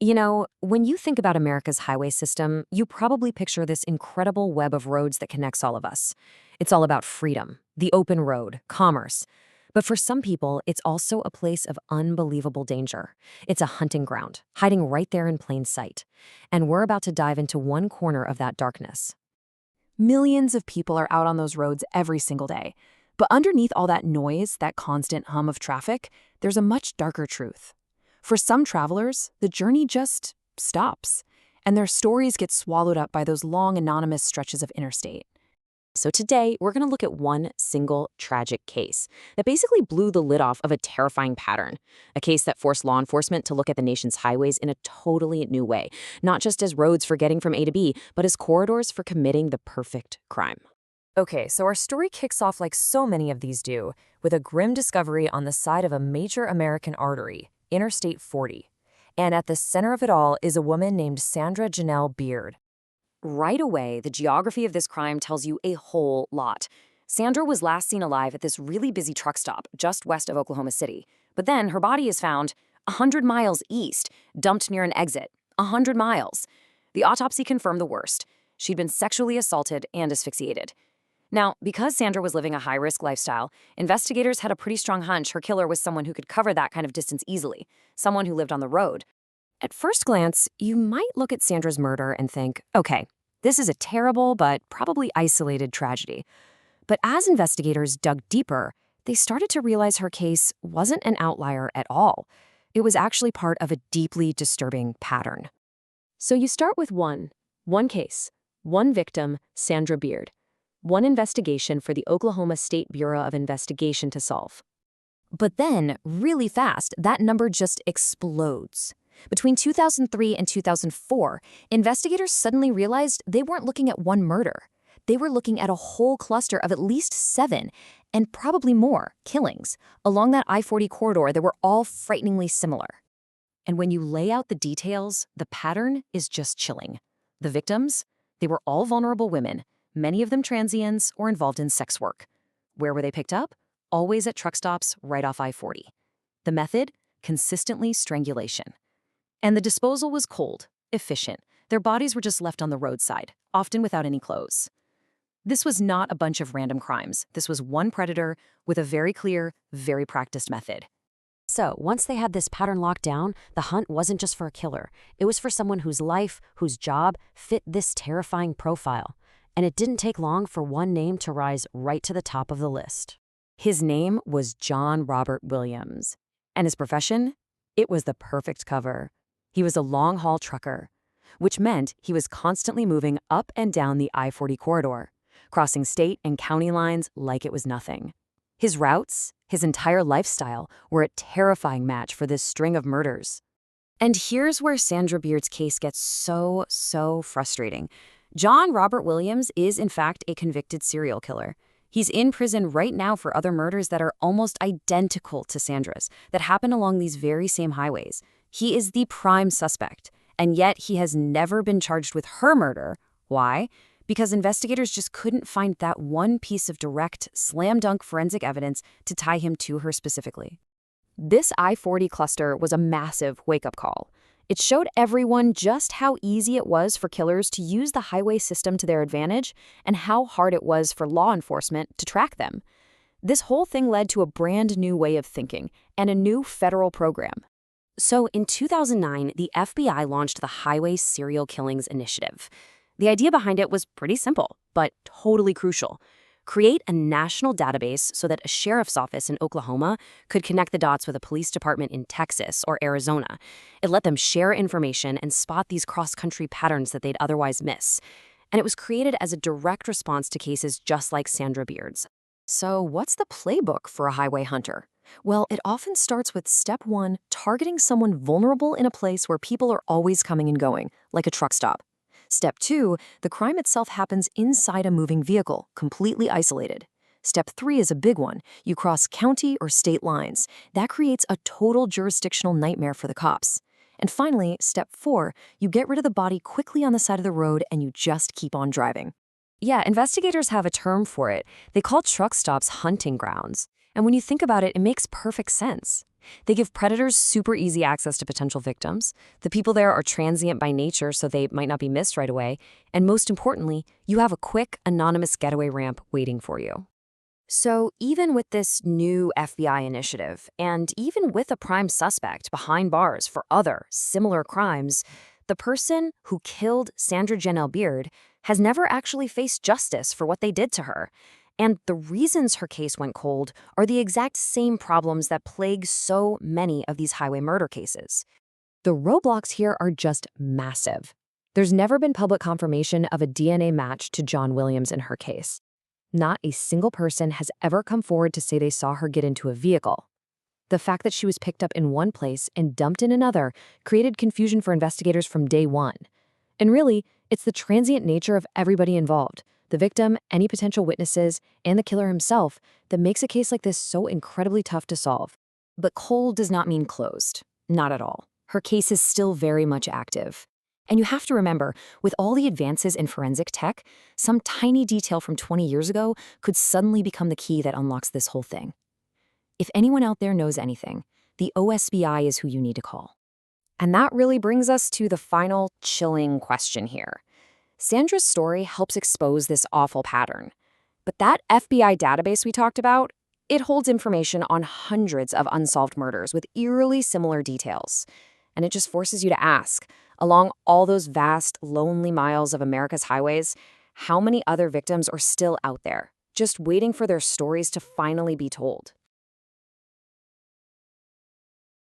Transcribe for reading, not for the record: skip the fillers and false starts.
You know, when you think about America's highway system, you probably picture this incredible web of roads that connects all of us. It's all about freedom, the open road, commerce. But for some people, it's also a place of unbelievable danger. It's a hunting ground, hiding right there in plain sight. And we're about to dive into one corner of that darkness. Millions of people are out on those roads every single day. But underneath all that noise, that constant hum of traffic, there's a much darker truth. For some travelers, the journey just stops, and their stories get swallowed up by those long, anonymous stretches of interstate. So today, we're going to look at one single tragic case that basically blew the lid off of a terrifying pattern. A case that forced law enforcement to look at the nation's highways in a totally new way, not just as roads for getting from A to B, but as corridors for committing the perfect crime. Okay, so our story kicks off like so many of these do, with a grim discovery on the side of a major American artery, Interstate 40. And at the center of it all is a woman named Sandra Janel Beard. Right away, the geography of this crime tells you a whole lot. Sandra was last seen alive at this really busy truck stop just west of Oklahoma City. But then her body is found 100 miles east, dumped near an exit. 100 miles. The autopsy confirmed the worst. She'd been sexually assaulted and asphyxiated. Now, because Sandra was living a high-risk lifestyle, investigators had a pretty strong hunch her killer was someone who could cover that kind of distance easily, someone who lived on the road. At first glance, you might look at Sandra's murder and think, okay, this is a terrible but probably isolated tragedy. But as investigators dug deeper, they started to realize her case wasn't an outlier at all. It was actually part of a deeply disturbing pattern. So you start with one case, one victim, Sandra Beard. One investigation for the Oklahoma State Bureau of Investigation to solve. But then, really fast, that number just explodes. Between 2003 and 2004, investigators suddenly realized they weren't looking at one murder. They were looking at a whole cluster of at least 7, and probably more, killings, along that I-40 corridor that were all frighteningly similar. And when you lay out the details, the pattern is just chilling. The victims? They were all vulnerable women, many of them transients or involved in sex work. Where were they picked up? Always at truck stops right off I-40. The method? Consistently strangulation. And the disposal was cold, efficient. Their bodies were just left on the roadside, often without any clothes. This was not a bunch of random crimes. This was one predator with a very clear, very practiced method. So, once they had this pattern locked down, the hunt wasn't just for a killer. It was for someone whose life, whose job, fit this terrifying profile. And it didn't take long for one name to rise right to the top of the list. His name was John Robert Williams. And his profession? It was the perfect cover. He was a long-haul trucker, which meant he was constantly moving up and down the I-40 corridor, crossing state and county lines like it was nothing. His routes, his entire lifestyle, were a terrifying match for this string of murders. And here's where Sandra Beard's case gets so frustrating. John Robert Williams is, in fact, a convicted serial killer. He's in prison right now for other murders that are almost identical to Sandra's, that happen along these very same highways. He is the prime suspect, and yet he has never been charged with her murder. Why? Because investigators just couldn't find that one piece of direct, slam-dunk forensic evidence to tie him to her specifically. This I-40 cluster was a massive wake-up call. It showed everyone just how easy it was for killers to use the highway system to their advantage and how hard it was for law enforcement to track them. This whole thing led to a brand new way of thinking and a new federal program. So in 2009, the FBI launched the Highway Serial Killings Initiative. The idea behind it was pretty simple, but totally crucial. Create a national database so that a sheriff's office in Oklahoma could connect the dots with a police department in Texas or Arizona. It let them share information and spot these cross-country patterns that they'd otherwise miss. And it was created as a direct response to cases just like Sandra Beard's. So what's the playbook for a highway hunter? Well, it often starts with step 1, targeting someone vulnerable in a place where people are always coming and going, like a truck stop. Step 2, the crime itself happens inside a moving vehicle, completely isolated. Step 3 is a big one. You cross county or state lines. That creates a total jurisdictional nightmare for the cops. And finally, step 4, you get rid of the body quickly on the side of the road and you just keep on driving. Yeah, investigators have a term for it. They call truck stops hunting grounds. And when you think about it, it makes perfect sense. They give predators super easy access to potential victims. The people there are transient by nature, so they might not be missed right away. And most importantly, you have a quick, anonymous getaway ramp waiting for you. So even with this new FBI initiative, and even with a prime suspect behind bars for other similar crimes, the person who killed Sandra Janel Beard has never actually faced justice for what they did to her. And the reasons her case went cold are the exact same problems that plague so many of these highway murder cases. The roadblocks here are just massive. There's never been public confirmation of a DNA match to John Williams in her case. Not a single person has ever come forward to say they saw her get into a vehicle. The fact that she was picked up in one place and dumped in another created confusion for investigators from day one. And really, it's the transient nature of everybody involved, the victim, any potential witnesses, and the killer himself, that makes a case like this so incredibly tough to solve. But cold does not mean closed. Not at all. Her case is still very much active. And you have to remember, with all the advances in forensic tech, some tiny detail from 20 years ago could suddenly become the key that unlocks this whole thing. If anyone out there knows anything, the OSBI is who you need to call. And that really brings us to the final chilling question here. Sandra's story helps expose this awful pattern. But that FBI database we talked about, it holds information on hundreds of unsolved murders with eerily similar details. And it just forces you to ask, along all those vast, lonely miles of America's highways, how many other victims are still out there, just waiting for their stories to finally be told?